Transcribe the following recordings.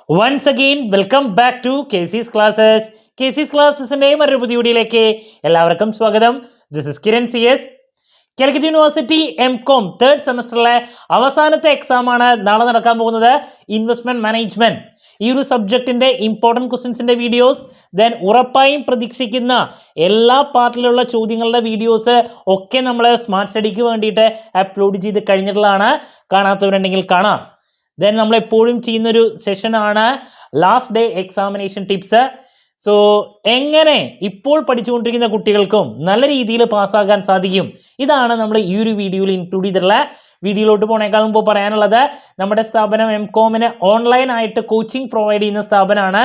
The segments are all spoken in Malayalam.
Once again, welcome back to KC's Classes. KC's Classes-ന്റെ മറ്റൊരു പുതിയ വീഡിയോയിലേക്ക് എല്ലാവർക്കും സ്വാഗതം. This is Kiran CS. Calicut university M.Com third സെമസ്റ്ററിലെ അവസാനത്തെ എക്സാമാണ് നാളെ നടക്കാൻ പോകുന്നത്. ഇൻവെസ്റ്റ്മെന്റ് മാനേജ്മെന്റ് ഈ ഒരു സബ്ജക്റ്റിൻ്റെ ഇമ്പോർട്ടൻറ്റ് ക്വസ്റ്റ്യൻസിൻ്റെ വീഡിയോസ്, ദെൻ ഉറപ്പായും പ്രതീക്ഷിക്കുന്ന എല്ലാ പാർട്ടിലുള്ള ചോദ്യങ്ങളുടെ വീഡിയോസ് ഒക്കെ നമ്മൾ സ്മാർട്ട് സ്റ്റഡിക്ക് വേണ്ടിയിട്ട് അപ്ലോഡ് ചെയ്ത് കഴിഞ്ഞിട്ടുള്ളതാണ്. കാണാത്തവരുണ്ടെങ്കിൽ കാണാം. ദെൻ നമ്മളെപ്പോഴും ചെയ്യുന്നൊരു സെഷനാണ് last day examination tips. So എങ്ങനെ ഇപ്പോൾ പഠിച്ചുകൊണ്ടിരിക്കുന്ന കുട്ടികൾക്കും നല്ല രീതിയിൽ പാസ്സാകാൻ സാധിക്കും, ഇതാണ് നമ്മൾ ഈ ഒരു വീഡിയോയിൽ ഇൻക്ലൂഡ് ചെയ്തിട്ടുള്ള. വീഡിയോയിലോട്ട് പോണേക്കാൾ മുമ്പ് പറയാനുള്ളത്, നമ്മുടെ സ്ഥാപനം M.Com-ന് ഓൺലൈനായിട്ട് കോച്ചിങ് പ്രൊവൈഡ് ചെയ്യുന്ന സ്ഥാപനമാണ്.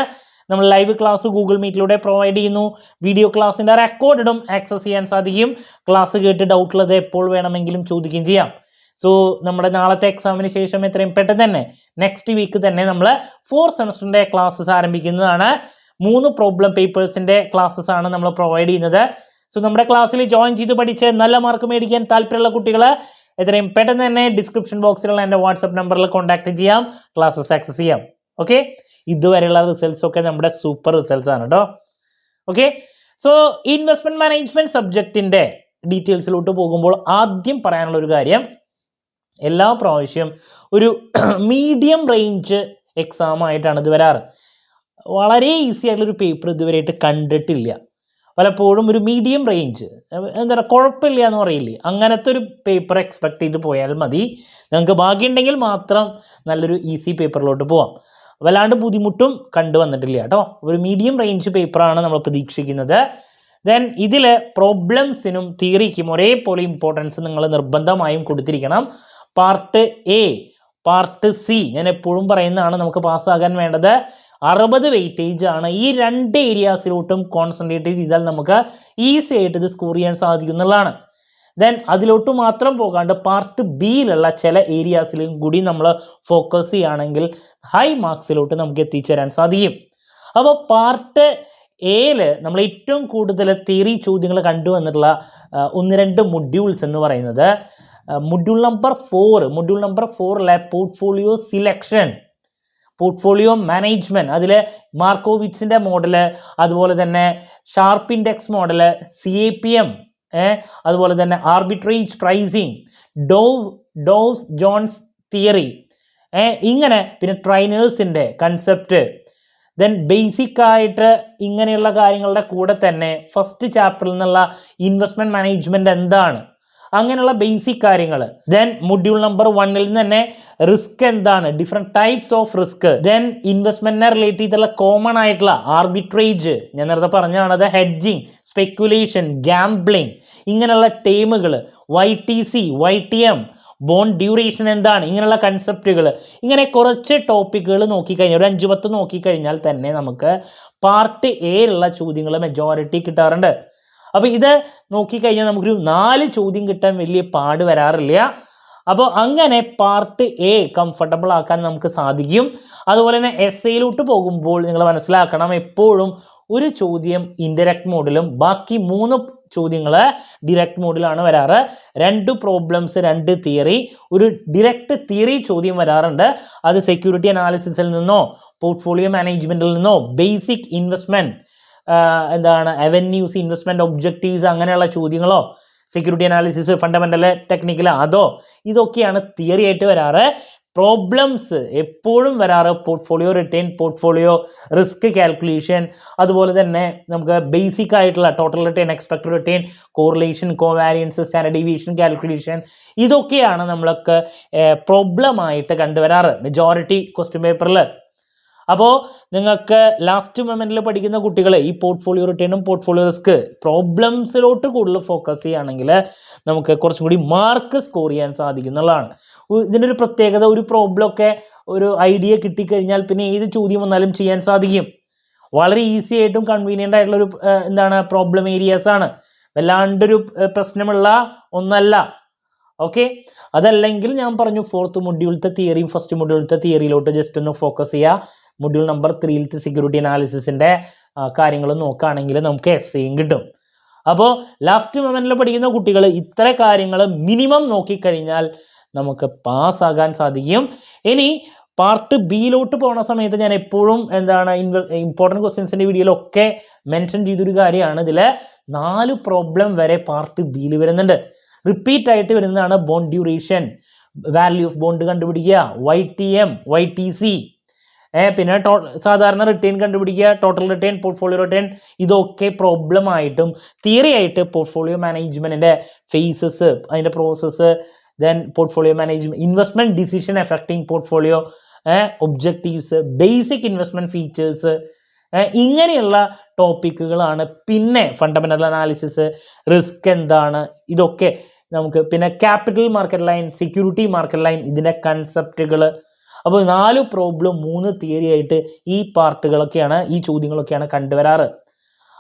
നമ്മൾ ലൈവ് ക്ലാസ് ഗൂഗിൾ മീറ്റിലൂടെ പ്രൊവൈഡ് ചെയ്യുന്നു. വീഡിയോ ക്ലാസ്സിൻ്റെ റെക്കോർഡും ആക്സസ് ചെയ്യാൻ സാധിക്കും. ക്ലാസ് കേട്ട് ഡൗട്ടുള്ളത് എപ്പോൾ വേണമെങ്കിലും ചോദിക്കുകയും ചെയ്യാം. സോ നമ്മുടെ നാളത്തെ എക്സാമിന് ശേഷം എത്രയും പെട്ടെന്ന് തന്നെ നെക്സ്റ്റ് വീക്ക് തന്നെ നമ്മൾ 4th സെമസ്റ്ററിൻ്റെ ക്ലാസ്സസ് ആരംഭിക്കുന്നതാണ്. 3 പ്രോബ്ലം പേപ്പേഴ്സിൻ്റെ ക്ലാസ്സസ് ആണ് നമ്മൾ പ്രൊവൈഡ് ചെയ്യുന്നത്. സോ നമ്മുടെ ക്ലാസ്സിൽ ജോയിൻ ചെയ്ത് പഠിച്ച് നല്ല മാർക്ക് മേടിക്കാൻ താല്പര്യമുള്ള കുട്ടികൾ എത്രയും പെട്ടെന്ന് തന്നെ ഡിസ്ക്രിപ്ഷൻ ബോക്സിലുള്ള എൻ്റെ വാട്സപ്പ് നമ്പറിൽ കോൺടാക്ട് ചെയ്യാം, ക്ലാസ്സസ് ആക്സസ് ചെയ്യാം. ഓക്കെ, ഇതുവരെയുള്ള റിസൾട്ട്സ് ഒക്കെ നമ്മുടെ സൂപ്പർ റിസൾട്ട്സ് ആണ് കേട്ടോ. ഓക്കെ, സോ ഇൻവെസ്റ്റ്മെൻറ്റ് മാനേജ്മെൻറ്റ് സബ്ജക്റ്റിൻ്റെ ഡീറ്റെയിൽസിലോട്ട് പോകുമ്പോൾ ആദ്യം പറയാനുള്ളൊരു കാര്യം, എല്ലാ പ്രാവശ്യം ഒരു മീഡിയം റേഞ്ച് എക്സാം ആയിട്ടാണ് ഇത് വരാറ്. വളരെ ഈസി ആയിട്ടുള്ളൊരു പേപ്പർ ഇതുവരെയായിട്ട് കണ്ടിട്ടില്ല. പലപ്പോഴും ഒരു മീഡിയം റേഞ്ച്, എന്താ പറയുക, കുഴപ്പമില്ല എന്ന് പറയില്ലേ, അങ്ങനത്തെ ഒരു പേപ്പർ എക്സ്പെക്ട് ചെയ്ത് പോയാൽ മതി. നിങ്ങൾക്ക് ഭാഗ്യമുണ്ടെങ്കിൽ മാത്രം നല്ലൊരു ഈസി പേപ്പറിലോട്ട് പോവാം. വല്ലാണ്ട് ബുദ്ധിമുട്ടും കണ്ടുവന്നിട്ടില്ല കേട്ടോ. ഒരു മീഡിയം റേഞ്ച് പേപ്പറാണ് നമ്മൾ പ്രതീക്ഷിക്കുന്നത്. ദെൻ ഇതിൽ പ്രോബ്ലംസിനും തിയറിക്കും ഒരേപോലെ ഇമ്പോർട്ടൻസ് നിങ്ങൾ നിർബന്ധമായും കൊടുത്തിരിക്കണം. പാർട്ട് എ, പാർട്ട് സി, ഞാൻ എപ്പോഴും പറയുന്നതാണ്, നമുക്ക് പാസ്സാകാൻ വേണ്ടത് 60 വെയിറ്റേജ് ആണ്. ഈ 2 ഏരിയാസിലോട്ടും കോൺസെൻട്രേറ്റ് ചെയ്താൽ നമുക്ക് ഈസി ആയിട്ട് ഇത് സ്കോർ ചെയ്യാൻ സാധിക്കുന്നുള്ളതാണ്. ദെൻ അതിലോട്ട് മാത്രം പോകാണ്ട് പാർട്ട് ബിയിലുള്ള ചില ഏരിയാസിലും കൂടി നമ്മൾ ഫോക്കസ് ചെയ്യുകയാണെങ്കിൽ ഹൈ മാർക്സിലോട്ട് നമുക്ക് എത്തിച്ചേരാൻ സാധിക്കും. അപ്പോൾ പാർട്ട് എയിൽ നമ്മൾ ഏറ്റവും കൂടുതൽ തിയറി ചോദ്യങ്ങൾ കണ്ടുവന്നിട്ടുള്ള 1-2 മൊഡ്യൂൾസ് എന്ന് പറയുന്നത് module number 4 portfolio selection, portfolio management, അതിൽ മാർക്കോവിറ്റ്സിൻ്റെ മോഡല്, അതുപോലെ തന്നെ ഷാർപ്പ് ഇൻഡെക്സ് മോഡല്, CAPM, അതുപോലെ തന്നെ ആർബിട്രേജ് പ്രൈസിങ്, ഡോവ്സ് ജോൺസ് തിയറി, ഇങ്ങനെ പിന്നെ ട്രെയിനേഴ്സിൻ്റെ കൺസെപ്റ്റ്. ദെൻ ബേസിക് ആയിട്ട് ഇങ്ങനെയുള്ള കാര്യങ്ങളുടെ കൂടെ തന്നെ ഫസ്റ്റ് ചാപ്റ്ററിൽ നിന്നുള്ള ഇൻവെസ്റ്റ്മെൻറ്റ് മാനേജ്മെൻറ്റ് എന്താണ്, അങ്ങനെയുള്ള ബേസിക് കാര്യങ്ങൾ. ദെൻ മൊഡ്യൂൾ നമ്പർ 1-ൽ നിന്ന് തന്നെ റിസ്ക് എന്താണ്, different types of risk. Then ഇൻവെസ്റ്റ്മെൻറ്റിനെ റിലേറ്റ് ചെയ്തുള്ള കോമൺ ആയിട്ടുള്ള ആർബിട്രേജ്, ഞാൻ നേരത്തെ പറഞ്ഞാണത്, ഹെഡ്ജിങ്, സ്പെക്കുലേഷൻ, ഗാംബ്ലിങ്, ഇങ്ങനെയുള്ള ടേമുകൾ, YTC, YTM, ബോണ്ട് ഡ്യൂറേഷൻ എന്താണ്, ഇങ്ങനെയുള്ള കൺസെപ്റ്റുകൾ, ഇങ്ങനെ കുറച്ച് ടോപ്പിക്കുകൾ നോക്കിക്കഴിഞ്ഞാൽ, ഒരു 5-10 നോക്കിക്കഴിഞ്ഞാൽ തന്നെ നമുക്ക് പാർട്ട് എയിലുള്ള ചോദ്യങ്ങൾ മെജോറിറ്റി കിട്ടാറുണ്ട്. അപ്പോൾ ഇത് നോക്കിക്കഴിഞ്ഞാൽ നമുക്കൊരു 4 ചോദ്യം കിട്ടാൻ വലിയ പാട് വരാറില്ല. അപ്പോൾ അങ്ങനെ പാർട്ട് എ കംഫർട്ടബിൾ ആക്കാൻ നമുക്ക് സാധിക്കും. അതുപോലെ തന്നെ എസ്സേയിലോട്ട് പോകുമ്പോൾ നിങ്ങൾ മനസ്സിലാക്കണം, എപ്പോഴും ഒരു ചോദ്യം ഇൻഡയറക്റ്റ് മോഡിലും ബാക്കി 3 ചോദ്യങ്ങൾ ഡിറക്റ്റ് മോഡിലാണ് വരാറ്. 2 പ്രോബ്ലംസ്, 2 തിയറി, ഒരു ഡിറക്റ്റ് തിയറി ചോദ്യം വരാറുണ്ട്. അത് സെക്യൂരിറ്റി അനാലിസിസിൽ നിന്നോ പോർട്ട്ഫോളിയോ മാനേജ്മെൻറ്റിൽ നിന്നോ ബേസിക് ഇൻവെസ്റ്റ്മെൻറ്റ്, എന്താണ് അവന്യൂസ്, ഇൻവെസ്റ്റ്മെൻറ്റ് ഒബ്ജക്റ്റീവ്സ്, അങ്ങനെയുള്ള ചോദ്യങ്ങളോ, സെക്യൂരിറ്റി അനാലിസിസ്, ഫണ്ടമെൻ്റൽ, ടെക്നിക്കൽ, അതോ ഇതൊക്കെയാണ് തിയറി ആയിട്ട് വരാറ്. പ്രോബ്ലംസ് എപ്പോഴും വരാറ് portfolio return, portfolio risk calculation, അതുപോലെ തന്നെ നമുക്ക് ബേസിക് ആയിട്ടുള്ള total return, expected return, correlation, covariance, standard deviation calculation, ഇതൊക്കെയാണ് നമ്മളൊക്കെ പ്രോബ്ലമായിട്ട് കണ്ടുവരാറ് മെജോറിറ്റി ക്വസ്റ്റ്യൻ പേപ്പറിൽ. അപ്പോൾ നിങ്ങൾക്ക് ലാസ്റ്റ് മൊമെൻറ്റിൽ പഠിക്കുന്ന കുട്ടികൾ ഈ പോർട്ട്ഫോളിയോ റിട്ടേണും പോർട്ട്ഫോളിയോ റിസ്ക് പ്രോബ്ലംസിലോട്ട് കൂടുതൽ ഫോക്കസ് ചെയ്യുകയാണെങ്കിൽ നമുക്ക് കുറച്ചും കൂടി മാർക്ക് സ്കോർ ചെയ്യാൻ സാധിക്കുന്നുള്ളതാണ്. ഇതിൻ്റെ ഒരു പ്രത്യേകത, ഒരു പ്രോബ്ലമൊക്കെ ഒരു ഐഡിയ കിട്ടിക്കഴിഞ്ഞാൽ പിന്നെ ഏത് ചോദ്യം വന്നാലും ചെയ്യാൻ സാധിക്കും. വളരെ ഈസി ആയിട്ടും കൺവീനിയൻ്റ് ആയിട്ടുള്ളൊരു പ്രോബ്ലം ഏരിയാസാണ്. വല്ലാണ്ടൊരു പ്രശ്നമുള്ള ഒന്നല്ല. ഓക്കെ, അതല്ലെങ്കിൽ ഞാൻ പറഞ്ഞു 4th മൊഡ്യൂളത്തെ തിയറിയും ഫസ്റ്റ് മൊഡ്യൂളത്തെ തിയറിയിലോട്ട് ജസ്റ്റ് ഒന്ന് ഫോക്കസ് ചെയ്യുക. മൊഡ്യൂൾ നമ്പർ 3-ലത്തെ സെക്യൂരിറ്റി അനാലിസിസിൻ്റെ കാര്യങ്ങൾ നോക്കുകയാണെങ്കിൽ നമുക്ക് എസ്സേയും കിട്ടും. അപ്പോൾ ലാസ്റ്റ് മൊമെൻറ്റിൽ പഠിക്കുന്ന കുട്ടികൾ ഇത്ര കാര്യങ്ങൾ മിനിമം നോക്കിക്കഴിഞ്ഞാൽ നമുക്ക് പാസ്സാകാൻ സാധിക്കും. ഇനി പാർട്ട് ബിയിലോട്ട് പോകുന്ന സമയത്ത് ഞാൻ എപ്പോഴും എന്താണ് ഇമ്പോർട്ടൻറ്റ് ക്വസ്റ്റ്യൻസിൻ്റെ വീഡിയോയിലൊക്കെ മെൻഷൻ ചെയ്തൊരു കാര്യമാണ്, ഇതിൽ 4 പ്രോബ്ലം വരെ പാർട്ട് ബിയിൽ വരുന്നുണ്ട്. റിപ്പീറ്റ് ആയിട്ട് വരുന്നതാണ് bond duration, value of bond കണ്ടുപിടിക്കുക, YTM, YTC, പിന്നെ സാധാരണ റിട്ടേൺ കണ്ടുപിടിക്കുക, ടോട്ടൽ റിട്ടേൺ, പോർട്ട്ഫോളിയോ റിട്ടേൺ. ഇതൊക്കെ പ്രോബ്ലം ആയിട്ടും തിയറി ആയിട്ട് പോർട്ട്ഫോളിയോ മാനേജ്മെൻറ്റിൻ്റെ ഫേസസ്, അതിൻ്റെ process, then portfolio management, investment decision affecting portfolio, objectives, basic investment features, ഇങ്ങനെയുള്ള ടോപ്പിക്കുകളാണ്. പിന്നെ ഫണ്ടമെൻ്റൽ അനാലിസിസ്, റിസ്ക് എന്താണ്, ഇതൊക്കെ നമുക്ക്, പിന്നെ capital market line, security market line, ഇതിൻ്റെ കൺസെപ്റ്റുകൾ. അപ്പോൾ 4 പ്രോബ്ലം 3 തിയറി ആയിട്ട് ഈ പാർട്ടുകളൊക്കെയാണ്, ഈ ചോദ്യങ്ങളൊക്കെയാണ് കണ്ടുവരാറ്.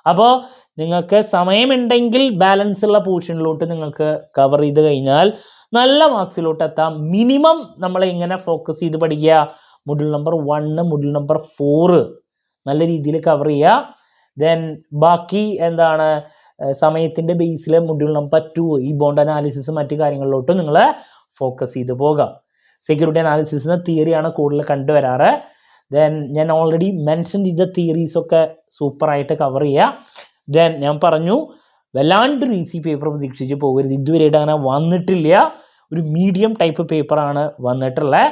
അപ്പോൾ നിങ്ങൾക്ക് സമയമുണ്ടെങ്കിൽ ബാലൻസ് ഉള്ള പോർഷനിലോട്ട് നിങ്ങൾക്ക് കവർ ചെയ്ത് കഴിഞ്ഞാൽ നല്ല മാർക്സിലോട്ട് എത്താം. മിനിമം നമ്മൾ എങ്ങനെ ഫോക്കസ് ചെയ്ത് പഠിക്കുക, മൊഡ്യൂൾ നമ്പർ 1, മൊഡ്യൂൾ നമ്പർ 4 നല്ല രീതിയിൽ കവർ ചെയ്യുക. ദെൻ ബാക്കി എന്താണ് സമയത്തിൻ്റെ ബേസിൽ മൊഡ്യൂൾ നമ്പർ 2 ഈ ബോണ്ട് അനാലിസിസ് മറ്റു കാര്യങ്ങളിലോട്ട് നിങ്ങൾ ഫോക്കസ് ചെയ്ത് പോകുക. സെക്യൂരിറ്റി അനാലിസിസിന് തിയറിയാണ് കൂടുതൽ കണ്ടുവരാറ്. ദെൻ ഞാൻ ഓൾറെഡി മെൻഷൻ ചെയ്ത തിയറീസൊക്കെ സൂപ്പറായിട്ട് കവർ ചെയ്യുക. ദെൻ ഞാൻ പറഞ്ഞു, വല്ലാണ്ട് ഈസി പേപ്പർ പ്രതീക്ഷിച്ച് പോകരുത്. ഇതുവരെയായിട്ട് അങ്ങനെ വന്നിട്ടില്ല. ഒരു മീഡിയം ടൈപ്പ് പേപ്പറാണ് വന്നിട്ടുള്ളത്.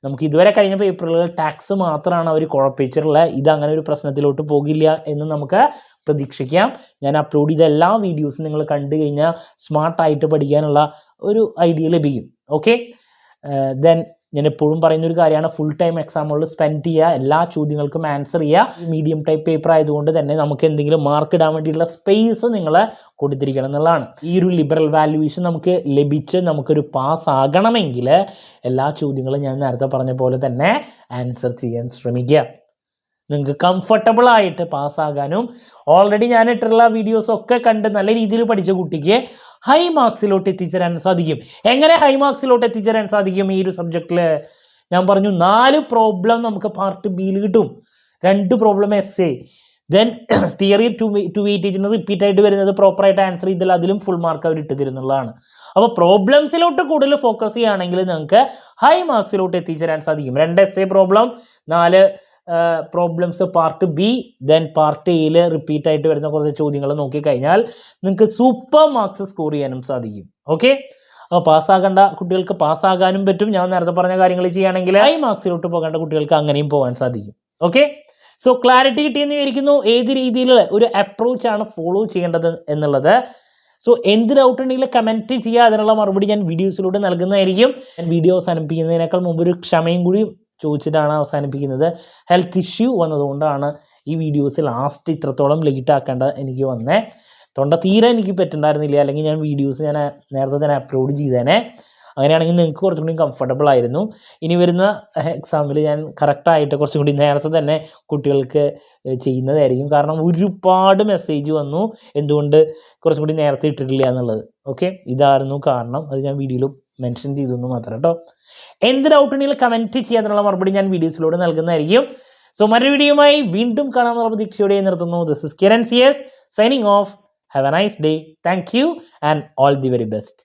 നമുക്ക് ഇതുവരെ കഴിഞ്ഞ പേപ്പറുകൾ ടാക്സ് മാത്രമാണ് അവർ കുഴപ്പിച്ചിട്ടുള്ളത്. ഇതങ്ങനെ ഒരു പ്രശ്നത്തിലോട്ട് പോകില്ല എന്ന് നമുക്ക് പ്രതീക്ഷിക്കാം. ഞാൻ അപ്ലോഡ് ചെയ്ത എല്ലാ വീഡിയോസും നിങ്ങൾ കണ്ടു കഴിഞ്ഞാൽ സ്മാർട്ടായിട്ട് പഠിക്കാനുള്ള ഒരു ഐഡിയ ലഭിക്കും. ഓക്കെ, ദെൻ ഞാൻ എപ്പോഴും പറയുന്നൊരു കാര്യമാണ്, ഫുൾ ടൈം എക്സാമുകളിൽ സ്പെൻഡ് ചെയ്യുക, എല്ലാ ചോദ്യങ്ങൾക്കും ആൻസർ ചെയ്യുക. മീഡിയം ടൈപ്പ് പേപ്പർ ആയതുകൊണ്ട് തന്നെ നമുക്ക് എന്തെങ്കിലും മാർക്ക് ഇടാൻ വേണ്ടിയിട്ടുള്ള സ്പേസ് നിങ്ങൾ കൊടുത്തിരിക്കണം എന്നുള്ളതാണ്. ഈ ഒരു ലിബറൽ വാല്യുവേഷൻ നമുക്ക് ലഭിച്ച് നമുക്കൊരു പാസ് ആകണമെങ്കിൽ എല്ലാ ചോദ്യങ്ങളും ഞാൻ നേരത്തെ പറഞ്ഞ പോലെ തന്നെ ആൻസർ ചെയ്യാൻ ശ്രമിക്കുക. നിങ്ങൾക്ക് കംഫർട്ടബിൾ ആയിട്ട് പാസ്സാകാനും ഓൾറെഡി ഞാൻ ഇട്ടുള്ള വീഡിയോസൊക്കെ കണ്ട് നല്ല രീതിയിൽ പഠിച്ച കുട്ടിക്ക് ഹൈ മാർക്സിലോട്ട് എത്തിച്ചേരാൻ സാധിക്കും. എങ്ങനെ ഹൈ മാർക്സിലോട്ട് എത്തിച്ചേരാൻ സാധിക്കും? ഈ ഒരു സബ്ജക്റ്റിൽ ഞാൻ പറഞ്ഞു 4 പ്രോബ്ലം നമുക്ക് പാർട്ട് ബിയിൽ കിട്ടും, 2 പ്രോബ്ലം എസ്സേ, ദെൻ തിയറി 2 വെയിറ്റേജിന് റിപ്പീറ്റ് ആയിട്ട് വരുന്നത് പ്രോപ്പറായിട്ട് ആൻസർ ചെയ്താൽ അതിലും ഫുൾ മാർക്ക് അവർ ഇട്ട് തരുന്നുള്ളതാണ്. അപ്പോൾ പ്രോബ്ലംസിലോട്ട് കൂടുതൽ ഫോക്കസ് ചെയ്യുകയാണെങ്കിൽ നിങ്ങൾക്ക് ഹൈ മാർക്സിലോട്ട് എത്തിച്ചേരാൻ സാധിക്കും. 2 essay problem, 4 problems part B, then part എയിൽ റിപ്പീറ്റ് ആയിട്ട് വരുന്ന കുറച്ച് ചോദ്യങ്ങൾ നോക്കിക്കഴിഞ്ഞാൽ നിങ്ങൾക്ക് സൂപ്പർ മാർക്സ് സ്കോർ ചെയ്യാനും സാധിക്കും. ഓക്കെ, അപ്പോൾ പാസ്സാകേണ്ട കുട്ടികൾക്ക് പാസ്സാകാനും പറ്റും. ഞാൻ നേരത്തെ പറഞ്ഞ കാര്യങ്ങൾ ചെയ്യുകയാണെങ്കിൽ ഹൈ മാർക്സിലോട്ട് പോകേണ്ട കുട്ടികൾക്ക് അങ്ങനെയും പോകാൻ സാധിക്കും. ഓക്കെ, സോ ക്ലാരിറ്റി കിട്ടിയെന്ന് വിചാരിക്കുന്നു. ഏത് രീതിയിലുള്ള ഒരു അപ്രോച്ചാണ് ഫോളോ ചെയ്യേണ്ടത് എന്നുള്ളത്. സോ എന്ത് ഡൗട്ട് ഉണ്ടെങ്കിൽ കമൻറ്റ് ചെയ്യുക, അതിനുള്ള മറുപടി ഞാൻ വീഡിയോസിലൂടെ നൽകുന്നതായിരിക്കും. ഞാൻ വീഡിയോ അവസാനിപ്പിക്കുന്നതിനേക്കാൾ മുമ്പ് ഒരു ക്ഷമയും കൂടി ചോദിച്ചിട്ടാണ് അവസാനിപ്പിക്കുന്നത്. ഹെൽത്ത് ഇഷ്യൂ വന്നതുകൊണ്ടാണ് ഈ വീഡിയോസ് ലാസ്റ്റ് ഇത്രത്തോളം ലേറ്റ് ആക്കേണ്ട എനിക്ക് വന്നേ. തൊണ്ട തീരെ എനിക്ക് പറ്റുന്നുണ്ടായിരുന്നില്ല, അല്ലെങ്കിൽ ഞാൻ വീഡിയോസ് ഞാൻ നേരത്തെ തന്നെ അപ്ലോഡ് ചെയ്തേനെ. അങ്ങനെയാണെങ്കിൽ നിങ്ങൾക്ക് കുറച്ചും കൂടി കംഫർട്ടബിൾ ആയിരുന്നു. ഇനി വരുന്ന എക്സാമിൽ ഞാൻ കറക്റ്റായിട്ട് കുറച്ചും കൂടി നേരത്തെ തന്നെ കുട്ടികൾക്ക് ചെയ്യുന്നതായിരിക്കും. കാരണം ഒരുപാട് മെസ്സേജ് വന്നു എന്തുകൊണ്ട് കുറച്ചും കൂടി നേരത്തെ ഇട്ടിട്ടില്ല എന്നുള്ളത്. ഓക്കെ, ഇതായിരുന്നു കാരണം. അത് ഞാൻ വീഡിയോയിൽ മെൻഷൻ ചെയ്തെന്ന് മാത്രം കേട്ടോ. എന്ത് ഡൗട്ട് ഉണ്ടെങ്കിൽ കമൻറ്റ് ചെയ്യാനുള്ള മറുപടി ഞാൻ വീഡിയോസിലൂടെ നൽകുന്നതായിരിക്കും. സോ മറ്റൊരു വീഡിയോയുമായി വീണ്ടും കാണാമെന്നുള്ള പ്രതീക്ഷയോടെ നിർത്തുന്നു. This is Kiran CS signing off. Have a nice day. Thank you and all the very best.